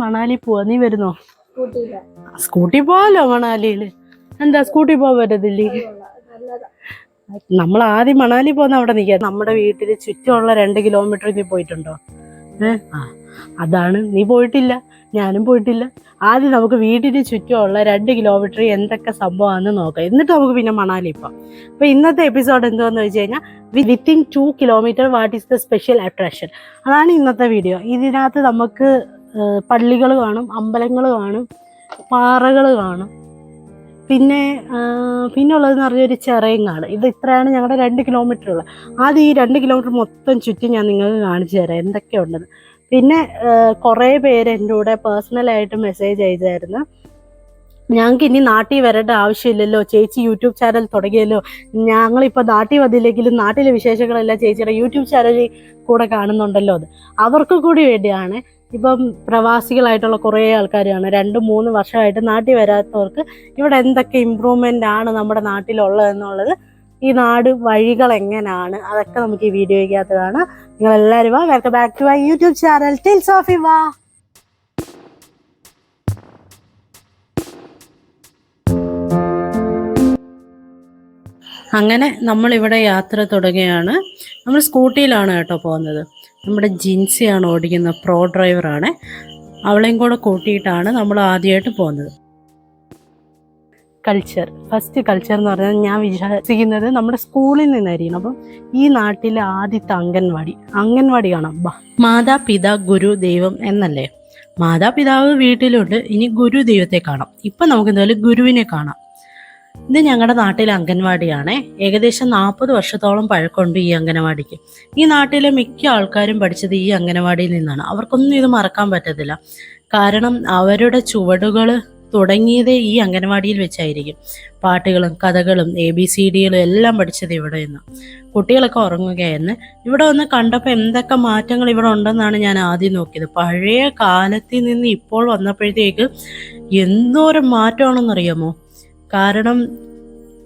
മണാലി പോവാ. നീ വരുന്നോ? സ്കൂട്ടി പോവാലോ മണാലിയില്. എന്താ സ്കൂട്ടി പോവാൻ പറ്റത്തില്ലേ? നമ്മൾ ആദ്യം മണാലി പോകുന്ന അവിടെ നിൽക്കുക. നമ്മുടെ വീട്ടില് ചുറ്റുമുള്ള 2 കിലോമീറ്റർ നീ പോയിട്ടുണ്ടോ? അതാണ്, നീ പോയിട്ടില്ല, ഞാനും പോയിട്ടില്ല. ആദ്യം നമുക്ക് വീടിന് ചുറ്റുമുള്ള 2 കിലോമീറ്റർ എന്തൊക്കെ സംഭവമാണെന്ന് നോക്കാം, എന്നിട്ട് നമുക്ക് പിന്നെ മണാലി പോകാം. അപ്പോൾ ഇന്നത്തെ എപ്പിസോഡ് എന്താണെന്ന് വെച്ച് കഴിഞ്ഞാൽ within 2 kilometre what is the special attraction, അതാണ് ഇന്നത്തെ വീഡിയോ. ഇതിനകത്ത് നമുക്ക് പള്ളികൾ കാണും, അമ്പലങ്ങൾ കാണും, പാറകൾ കാണും, പിന്നെ ഉള്ളതെന്ന് പറഞ്ഞാൽ ഒരു ചെറയങ്ങാട്. ഇത് ഇത്രയാണ് ഞങ്ങളുടെ 2 കിലോമീറ്റർ ഉള്ളത്. ആദ്യം ഈ 2 കിലോമീറ്റർ മൊത്തം ചുറ്റി ഞാൻ നിങ്ങൾക്ക് കാണിച്ചു തരാം എന്തൊക്കെയുണ്ടെന്ന്. പിന്നെ കുറേ പേര് എൻ്റെ കൂടെ പേഴ്സണലായിട്ട് മെസ്സേജ് അയച്ചായിരുന്നു, ഞങ്ങൾക്ക് ഇനി നാട്ടിൽ വരേണ്ട ആവശ്യമില്ലല്ലോ, ചേച്ചി യൂട്യൂബ് ചാനൽ തുടങ്ങിയല്ലോ, ഞങ്ങളിപ്പോൾ നാട്ടിൽ വന്നില്ലെങ്കിലും നാട്ടിലെ വിശേഷങ്ങളെല്ലാം ചേച്ചിയുടെ യൂട്യൂബ് ചാനലിൽ കൂടെ കാണുന്നുണ്ടല്ലോ. അത് അവർക്ക് കൂടി വേണ്ടിയാണ്. ഇപ്പം പ്രവാസികളായിട്ടുള്ള കുറേ ആൾക്കാരാണ് 2-3 വർഷമായിട്ട് നാട്ടിൽ വരാത്തവർക്ക് ഇവിടെ എന്തൊക്കെ ഇമ്പ്രൂവ്മെൻ്റ് ആണ് നമ്മുടെ നാട്ടിലുള്ളതെന്നുള്ളത്, ഈ നാട് വഴികൾ എങ്ങനെയാണ്, അതൊക്കെ നമുക്ക് ഈ വീഡിയോയ്ക്കകത്താണ്. നിങ്ങളെല്ലാവരും വാ, welcome back to my YouTube channel tales of Eva. അങ്ങനെ നമ്മളിവിടെ യാത്ര തുടങ്ങുകയാണ്. നമ്മൾ സ്കൂട്ടിയിലാണ് കേട്ടോ പോകുന്നത്. നമ്മുടെ ജിൻസിയാണ് ഓടിക്കുന്നത്, പ്രോ ഡ്രൈവറാണ്. അവളെയും കൂടെ കൂട്ടിയിട്ടാണ് നമ്മൾ ആദ്യമായിട്ട് പോകുന്നത്. ഫസ്റ്റ് കൾച്ചർ എന്ന് പറഞ്ഞാൽ ഞാൻ വിശ്വസിക്കുന്നത് നമ്മുടെ സ്കൂളിൽ നിന്നായിരിക്കണം. അപ്പം ഈ നാട്ടിലെ ആദ്യത്തെ അംഗൻവാടി കാണാം. മാതാപിതാ ഗുരു ദൈവം എന്നല്ലേ. മാതാപിതാവ് വീട്ടിലുണ്ട്, ഇനി ഗുരു ദൈവത്തെ കാണാം. ഇപ്പം നമുക്ക് എന്തായാലും ഗുരുവിനെ കാണാം. ഇത് ഞങ്ങളുടെ നാട്ടിലെ അംഗൻവാടിയാണ്. ഏകദേശം 40 വർഷത്തോളം പഴക്കമുണ്ട് ഈ അംഗനവാടിക്ക്. ഈ നാട്ടിലെ മിക്ക ആൾക്കാരും പഠിച്ചത് ഈ അംഗനവാടിയിൽ നിന്നാണ്. അവർക്കൊന്നും ഇത് മറക്കാൻ പറ്റത്തില്ല. കാരണം അവരുടെ ചുവടുകൾ തുടങ്ങിയതേ ഈ അംഗനവാടിയിൽ വെച്ചായിരിക്കും. പാട്ടുകളും കഥകളും ABCDകളും എല്ലാം പഠിച്ചത് ഇവിടെ നിന്ന്. കുട്ടികളൊക്കെ ഉറങ്ങുകയായിരുന്നു. ഇവിടെ വന്ന് കണ്ടപ്പോൾ എന്തൊക്കെ മാറ്റങ്ങൾ ഇവിടെ ഉണ്ടെന്നാണ് ഞാൻ ആദ്യം നോക്കിയത്. പഴയ കാലത്തിൽ നിന്ന് ഇപ്പോൾ വന്നപ്പോഴത്തേക്ക് എന്തോരം മാറ്റമാണെന്നറിയാമോ? കാരണം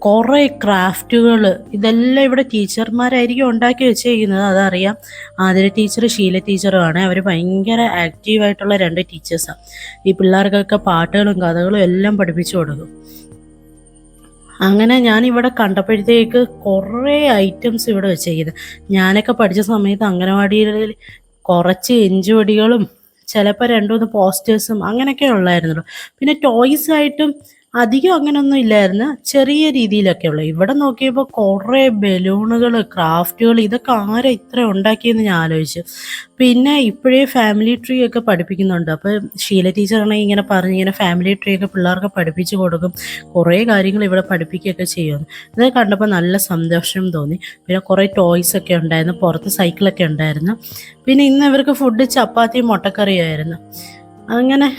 കുറേ ക്രാഫ്റ്റുകൾ, ഇതെല്ലാം ഇവിടെ ടീച്ചർമാരായിരിക്കും ഉണ്ടാക്കി വെച്ചേക്കുന്നത്, അതറിയാം. ആതിര ടീച്ചർ, ഷീല ടീച്ചറുമാണ്. അവർ ഭയങ്കര ആക്റ്റീവായിട്ടുള്ള 2 ടീച്ചേഴ്സാണ്. ഈ പിള്ളേർക്കൊക്കെ പാട്ടുകളും കഥകളും എല്ലാം പഠിപ്പിച്ചു കൊടുക്കും. അങ്ങനെ ഞാനിവിടെ കണ്ടപ്പോഴത്തേക്ക് കുറേ ഐറ്റംസ് ഇവിടെ വെച്ചേക്കുന്നത്. ഞാനൊക്കെ പഠിച്ച സമയത്ത് അംഗനവാടിയിൽ കുറച്ച് എഞ്ചുവടികളും ചിലപ്പോൾ 2-3 പോസ്റ്റേഴ്സും അങ്ങനെയൊക്കെ ഉള്ളായിരുന്നല്ലോ. പിന്നെ ടോയ്സായിട്ടും അധികം അങ്ങനെയൊന്നും ഇല്ലായിരുന്നു, ചെറിയ രീതിയിലൊക്കെ ഉള്ളു. ഇവിടെ നോക്കിയപ്പോൾ കുറേ ബലൂണുകൾ, ക്രാഫ്റ്റുകൾ, ഇതൊക്കെ ആരാ ഇത്ര ഉണ്ടാക്കിയെന്ന് ഞാൻ ആലോചിച്ചു. പിന്നെ ഇപ്പോഴേ ഫാമിലി ട്രീ ഒക്കെ പഠിപ്പിക്കുന്നുണ്ട്. അപ്പോൾ ഷീല ടീച്ചറാണെങ്കിൽ ഇങ്ങനെ ഇങ്ങനെ ഫാമിലി ട്രീ ഒക്കെ പിള്ളേർക്ക് പഠിപ്പിച്ചു കൊടുക്കും. കുറേ കാര്യങ്ങൾ ഇവിടെ പഠിപ്പിക്കുകയൊക്കെ ചെയ്യുന്നു. ഇത് കണ്ടപ്പോൾ നല്ല സന്തോഷം തോന്നി. പിന്നെ കുറേ ടോയ്സ് ഒക്കെ ഉണ്ടായിരുന്നു, പുറത്ത് സൈക്കിളൊക്കെ ഉണ്ടായിരുന്നു. പിന്നെ ഇന്ന് ഇവർക്ക് ഫുഡ് ചപ്പാത്തിയും മുട്ടക്കറിയായിരുന്നു. അങ്ങനെ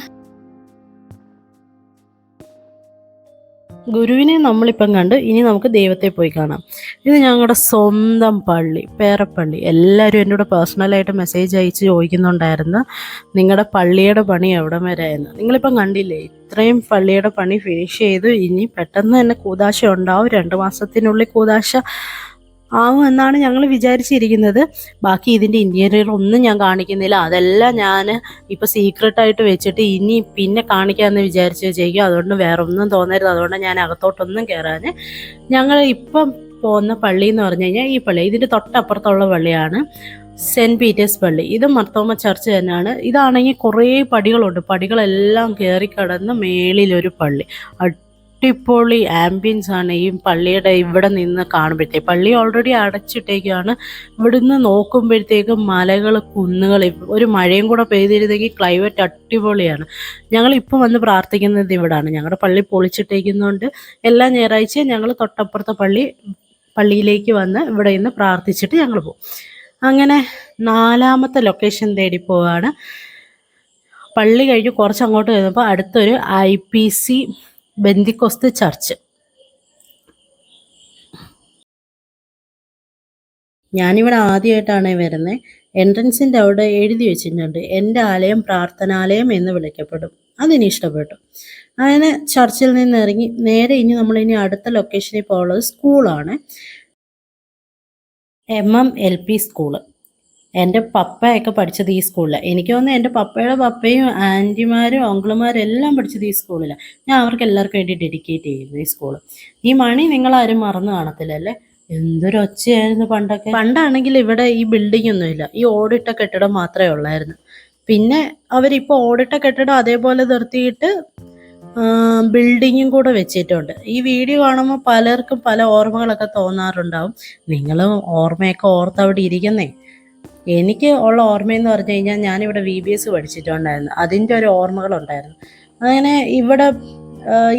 ഗുരുവിനെ നമ്മളിപ്പം കണ്ട്, ഇനി നമുക്ക് ദൈവത്തെ പോയി കാണാം. ഇത് ഞങ്ങളുടെ സ്വന്തം പള്ളി, പേരപ്പള്ളി. എല്ലാവരും എന്നോട് പേഴ്സണലായിട്ട് മെസ്സേജ് അയച്ച് ചോദിക്കുന്നുണ്ടായിരുന്നു, നിങ്ങളുടെ പള്ളിയുടെ പണി എവിടം വരെ ആയിരുന്നു. നിങ്ങളിപ്പം കണ്ടില്ലേ, ഇത്രയും പള്ളിയുടെ പണി ഫിനിഷ് ചെയ്തു. ഇനി പെട്ടെന്ന് തന്നെ കൂദാശ ഉണ്ടാവും. 2 മാസത്തിനുള്ളിൽ കൂദാശ ആവും എന്നാണ് ഞങ്ങൾ വിചാരിച്ചിരിക്കുന്നത്. ബാക്കി ഇതിൻ്റെ ഇൻറ്റീരിയർ ഒന്നും ഞാൻ കാണിക്കുന്നില്ല. അതെല്ലാം ഞാൻ ഇപ്പോൾ സീക്രട്ടായിട്ട് വെച്ചിട്ട് ഇനി പിന്നെ കാണിക്കാമെന്ന് വിചാരിച്ച് വെച്ചേക്കും. അതുകൊണ്ട് വേറെ ഒന്നും തോന്നരുത്. അതുകൊണ്ട് ഞാൻ അകത്തോട്ടൊന്നും കയറാൻ. ഞങ്ങൾ ഇപ്പം പോകുന്ന പള്ളി എന്ന് പറഞ്ഞു കഴിഞ്ഞാൽ ഈ പള്ളി, ഇതിൻ്റെ തൊട്ടപ്പുറത്തുള്ള പള്ളിയാണ് സെൻറ്റ് പീറ്റേഴ്സ് പള്ളി. ഇത് മർത്തോമ ചർച്ച് തന്നെയാണ്. ഇതാണെങ്കിൽ കുറേ പടികളുണ്ട്. പടികളെല്ലാം കയറി കടന്ന് മേളിലൊരു പള്ളി. അടിപൊളി ആംബിയൻസ് ആണ് ഈ പള്ളിയുടെ ഇവിടെ നിന്ന് കാണുമ്പോഴത്തേക്ക്. പള്ളി ഓൾറെഡി അടച്ചിട്ടേക്കാണ്. ഇവിടുന്ന് നോക്കുമ്പോഴത്തേക്ക് മലകൾ, കുന്നുകൾ. ഒരു മഴയും കൂടെ പെയ്തിരുന്നെങ്കിൽ ക്ലൈമറ്റ് അടിപൊളിയാണ്. ഞങ്ങളിപ്പോൾ വന്ന് പ്രാർത്ഥിക്കുന്നത് ഇവിടാണ്. ഞങ്ങളുടെ പള്ളി പൊളിച്ചിട്ടേക്കുന്നതുകൊണ്ട് എല്ലാ ഞായറാഴ്ചയും ഞങ്ങൾ തൊട്ടപ്പുറത്തെ പള്ളിയിലേക്ക് വന്ന് ഇവിടെ നിന്ന് പ്രാർത്ഥിച്ചിട്ട് ഞങ്ങൾ പോകും. അങ്ങനെ 4ാമത്തെ ലൊക്കേഷൻ തേടി പോവാണ്. പള്ളി കഴിഞ്ഞ് കുറച്ച് അങ്ങോട്ട് വരുമ്പോൾ അടുത്തൊരു IPC ബെന്തിക്കോസ്ത് ചർച്ച്. ഞാനിവിടെ ആദ്യമായിട്ടാണ് വരുന്നത്. എൻട്രൻസിൻ്റെ അവിടെ എഴുതി വെച്ചിട്ടുണ്ട്, എൻ്റെ ആലയം പ്രാർത്ഥനാലയം എന്ന് വിളിക്കപ്പെടും. അതെനിക്ക് ഇഷ്ടപ്പെട്ടു. അങ്ങനെ ചർച്ചിൽ നിന്ന് ഇറങ്ങി നേരെ ഇനി നമ്മളിനി അടുത്ത ലൊക്കേഷനിൽ പോകുന്നത് സ്കൂളാണ്, MM LP സ്കൂള്. എൻ്റെ പപ്പയൊക്കെ പഠിച്ചത് ഈ സ്കൂളിലാണ്. എനിക്ക് തോന്നുന്നു എൻ്റെ പപ്പയുടെ പപ്പയും ആൻറ്റിമാരും അങ്കിളുമാരും എല്ലാം പഠിച്ചത് ഈ സ്കൂളിലാണ്. ഞാൻ അവർക്ക് എല്ലാവർക്കും വേണ്ടി ഡെഡിക്കേറ്റ് ചെയ്യുന്നു ഈ സ്കൂൾ. ഈ മണി നിങ്ങളാരും മറന്നു കാണത്തില്ലല്ലേ? എന്തൊരു ഒച്ചയായിരുന്നു പണ്ടൊക്കെ. പണ്ടാണെങ്കിൽ ഇവിടെ ഈ ബിൽഡിംഗ് ഒന്നുമില്ല, ഈ ഓടിട്ട കെട്ടിടം മാത്രമേ ഉള്ളായിരുന്നു. പിന്നെ അവരിപ്പോൾ ഓടിട്ട കെട്ടിടം അതേപോലെ നിർത്തിയിട്ട് ബിൽഡിങ്ങും കൂടെ വെച്ചിട്ടുണ്ട്. ഈ വീഡിയോ കാണുമ്പോൾ പലർക്കും പല ഓർമ്മകളൊക്കെ തോന്നാറുണ്ടാവും. നിങ്ങളും ഓർമ്മയൊക്കെ ഓർത്ത് അവിടെ ഇരിക്കുന്നേ. എനിക്ക് ഉള്ള ഓർമ്മയെന്ന് പറഞ്ഞു കഴിഞ്ഞാൽ ഞാനിവിടെ VBS പഠിച്ചിട്ടുണ്ടായിരുന്നു, അതിൻ്റെ ഒരു ഓർമ്മകളുണ്ടായിരുന്നു. അങ്ങനെ ഇവിടെ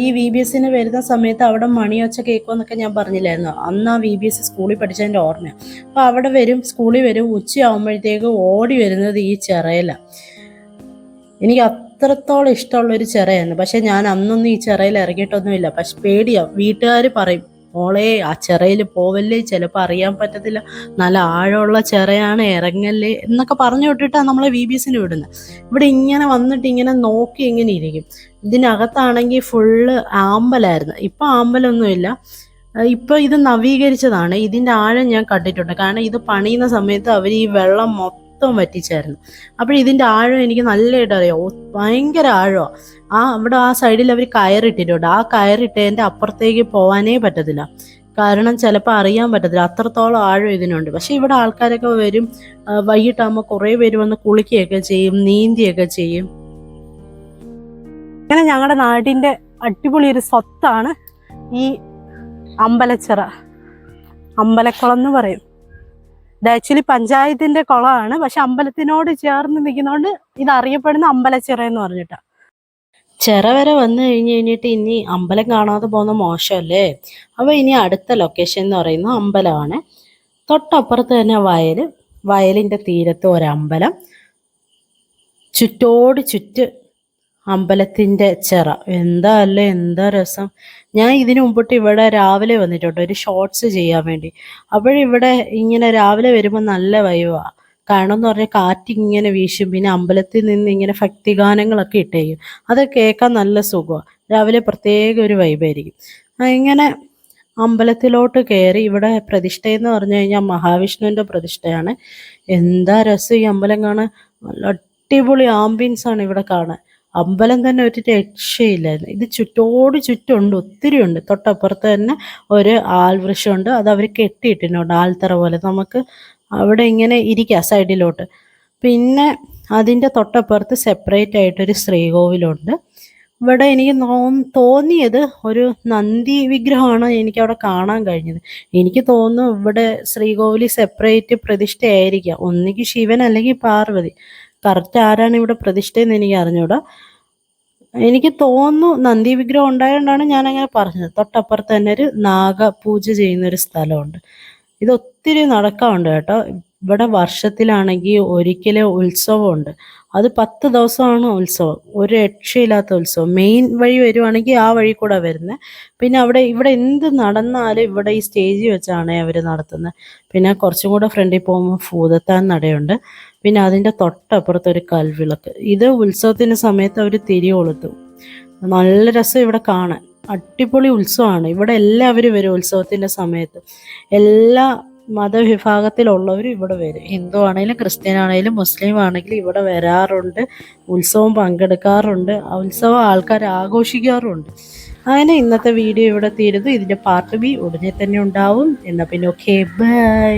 ഈ VBSന് വരുന്ന സമയത്ത് അവിടെ മണിയൊച്ച കേൾക്കുമെന്നൊക്കെ ഞാൻ പറഞ്ഞില്ലായിരുന്നു. അന്ന് ആ VBS സ്കൂളിൽ പഠിച്ചതിൻ്റെ ഓർമ്മയാണ്. അപ്പോൾ അവിടെ വരും, സ്കൂളിൽ വരും, ഉച്ചയാകുമ്പോഴത്തേക്ക് ഓടി വരുന്നത് ഈ ചിറയിലാണ്. എനിക്ക് അത്രത്തോളം ഇഷ്ടമുള്ളൊരു ചിറയായിരുന്നു. പക്ഷെ ഞാൻ അന്നൊന്നും ഈ ചിറയിൽ ഇറങ്ങിയിട്ടൊന്നുമില്ല. പക്ഷെ പേടിയാണ്, വീട്ടുകാർ പറയും മോളെ ആ ചിറയിൽ പോവല്ലേ, ചിലപ്പോൾ അറിയാൻ പറ്റത്തില്ല, നല്ല ആഴമുള്ള ചിറയാണ്, ഇറങ്ങല്ലേ എന്നൊക്കെ പറഞ്ഞു വിട്ടിട്ടാണ് നമ്മളെ VBSന് വിടുന്നത്. ഇവിടെ ഇങ്ങനെ വന്നിട്ട് ഇങ്ങനെ നോക്കി ഇങ്ങനെ ഇരിക്കും. ഇതിനകത്താണെങ്കിൽ ഫുള്ള് ആമ്പലായിരുന്നു. ഇപ്പം ആമ്പലൊന്നുമില്ല, ഇപ്പോൾ ഇത് നവീകരിച്ചതാണ്. ഇതിൻ്റെ ആഴം ഞാൻ കണ്ടിട്ടുണ്ട്, കാരണം ഇത് പണിയുന്ന സമയത്ത് അവർ ഈ വെള്ളം മൊത്തം വറ്റിച്ചായിരുന്നു. ഇതിൻ്റെ ആഴം എനിക്ക് നല്ലതായിട്ട് അറിയാം, ഭയങ്കര ആഴമാണ്. അവിടെ ആ സൈഡിൽ അവർ കയറിട്ടിട്ടുണ്ട്. ആ കയറിട്ടതിൻ്റെ അപ്പുറത്തേക്ക് പോകാനേ പറ്റത്തില്ല, കാരണം ചിലപ്പോൾ അറിയാൻ പറ്റത്തില്ല, അത്രത്തോളം ആഴം ഇതിനുണ്ട്. പക്ഷെ ഇവിടെ ആൾക്കാരൊക്കെ വരും, വൈകിട്ടാകുമ്പോൾ കുറേ പേര് വന്ന് കുളിക്കുകയൊക്കെ ചെയ്യും, നീന്തിയൊക്കെ ചെയ്യും. അങ്ങനെ ഞങ്ങളുടെ നാടിൻ്റെ അടിപൊളി ഒരു സ്വത്താണ് ഈ അമ്പലച്ചിറ, അമ്പലക്കുളം എന്ന് പറയും. ഇത് ആക്ച്വലി പഞ്ചായത്തിൻ്റെ കുളമാണ്, പക്ഷെ അമ്പലത്തിനോട് ചേർന്ന് നിൽക്കുന്നതുകൊണ്ട് ഇത് അറിയപ്പെടുന്ന അമ്പലച്ചിറ എന്ന് പറഞ്ഞിട്ടാണ്. ചിറ വരെ വന്നു കഴിഞ്ഞിട്ട് ഇനി അമ്പലം കാണാതെ പോകുന്ന മോശമല്ലേ? അപ്പോൾ ഇനി അടുത്ത ലൊക്കേഷൻ എന്ന് പറയുന്നത് അമ്പലമാണ്. തൊട്ടപ്പുറത്ത് തന്നെ വയലിൻ്റെ തീരത്ത് ഒരമ്പലം, ചുറ്റോട് ചുറ്റ് അമ്പലത്തിൻ്റെ ചിറ. എന്താ അല്ലേ, എന്താ രസം. ഞാൻ ഇതിനു മുമ്പിട്ട് ഇവിടെ രാവിലെ വന്നിട്ടുണ്ട് ഒരു ഷോർട്സ് ചെയ്യാൻ വേണ്ടി. അപ്പോഴിവിടെ ഇങ്ങനെ രാവിലെ വരുമ്പോൾ നല്ല വൈബാണ്. കാരണം എന്ന് പറഞ്ഞാൽ കാറ്റിങ്ങനെ വീശും, പിന്നെ അമ്പലത്തിൽ നിന്ന് ഇങ്ങനെ ഭക്തിഗാനങ്ങളൊക്കെ ഇട്ടേക്കും, അത് കേൾക്കാൻ നല്ല സുഖമാണ്. രാവിലെ പ്രത്യേക ഒരു വൈബായിരിക്കും. ഇങ്ങനെ അമ്പലത്തിലോട്ട് കയറി, ഇവിടെ പ്രതിഷ്ഠയെന്ന് പറഞ്ഞു കഴിഞ്ഞാൽ മഹാവിഷ്ണുവിൻ്റെ പ്രതിഷ്ഠയാണ്. എന്താ രസം ഈ അമ്പലം കാണാൻ, നല്ല അടിപൊളി ആംബിയൻസാണ് ഇവിടെ കാണാൻ. അമ്പലം തന്നെ ഒരു രക്ഷയില്ലായിരുന്നു. ഇത് ചുറ്റോട് ചുറ്റുണ്ട്, ഒത്തിരി ഉണ്ട്. തൊട്ടപ്പുറത്ത് തന്നെ ഒരു ആൽവൃക്ഷമുണ്ട്, അത് അവർ കെട്ടിയിട്ടിട്ടുണ്ട് ആൽത്തറ പോലെ, നമുക്ക് അവിടെ ഇങ്ങനെ ഇരിക്കാം സൈഡിലോട്ട്. പിന്നെ അതിൻ്റെ തൊട്ടപ്പുറത്ത് സെപ്പറേറ്റ് ആയിട്ടൊരു ശ്രീകോവിലുണ്ട്. ഇവിടെ എനിക്ക് തോന്നിയത് ഒരു നന്ദി വിഗ്രഹമാണ് എനിക്കവിടെ കാണാൻ കഴിഞ്ഞത്. എനിക്ക് തോന്നുന്നു ഇവിടെ ശ്രീകോവിൽ സെപ്പറേറ്റ് പ്രതിഷ്ഠയായിരിക്കാം, ഒന്നുകിൽ ശിവൻ അല്ലെങ്കിൽ പാർവതി. കറക്റ്റ് ആരാണ് ഇവിടെ പ്രതിഷ്ഠയെന്ന് എനിക്ക് അറിഞ്ഞൂടാ. എനിക്ക് തോന്നുന്നു നന്ദി വിഗ്രഹം ഉണ്ടായതുകൊണ്ടാണ് ഞാനങ്ങനെ പറഞ്ഞത്. തൊട്ടപ്പുറത്ത് തന്നെ ഒരു നാഗപൂജ ചെയ്യുന്നൊരു സ്ഥലമുണ്ട്. ഇത് ഒത്തിരി നടക്കാറുണ്ട് കേട്ടോ. ഇവിടെ വർഷത്തിലാണെങ്കിൽ ഒരിക്കലും ഉത്സവമുണ്ട്, അത് 10 ദിവസമാണ് ഉത്സവം, ഒരു രക്ഷയില്ലാത്ത ഉത്സവം. മെയിൻ വഴി വരുവാണെങ്കിൽ ആ വഴി കൂടെ വരുന്നത്. പിന്നെ ഇവിടെ എന്ത് നടന്നാലും ഇവിടെ ഈ സ്റ്റേജിൽ വെച്ചാണ് അവർ നടത്തുന്നത്. പിന്നെ കുറച്ചും കൂടെ ഫ്രണ്ടിൽ പോകുമ്പോൾ ഭൂതത്താൻ നടയുണ്ട്. പിന്നെ അതിൻ്റെ തൊട്ടപ്പുറത്തൊരു കൽവിളക്ക്. ഇത് ഉത്സവത്തിൻ്റെ സമയത്ത് അവർ തിരി കൊളുത്തും. നല്ല രസം ഇവിടെ കാണാൻ, അടിപൊളി ഉത്സവമാണ്. ഇവിടെ എല്ലാവരും വരും ഉത്സവത്തിൻ്റെ സമയത്ത്. എല്ലാ മതവിഭാഗത്തിലുള്ളവരും ഇവിടെ വരും, ഹിന്ദു ആണെങ്കിലും ക്രിസ്ത്യൻ ആണെങ്കിലും മുസ്ലിം ആണെങ്കിലും ഇവിടെ വരാറുണ്ട്, ഉത്സവം പങ്കെടുക്കാറുണ്ട്, ആ ഉത്സവം ആൾക്കാർ ആഘോഷിക്കാറുമുണ്ട്. അങ്ങനെ ഇന്നത്തെ വീഡിയോ ഇവിടെ തീരുന്നു. ഇതിൻ്റെ പാർട്ട് B ഉടനെ തന്നെ ഉണ്ടാവും. എന്നാൽ പിന്നെ ഓക്കെ, ബൈ.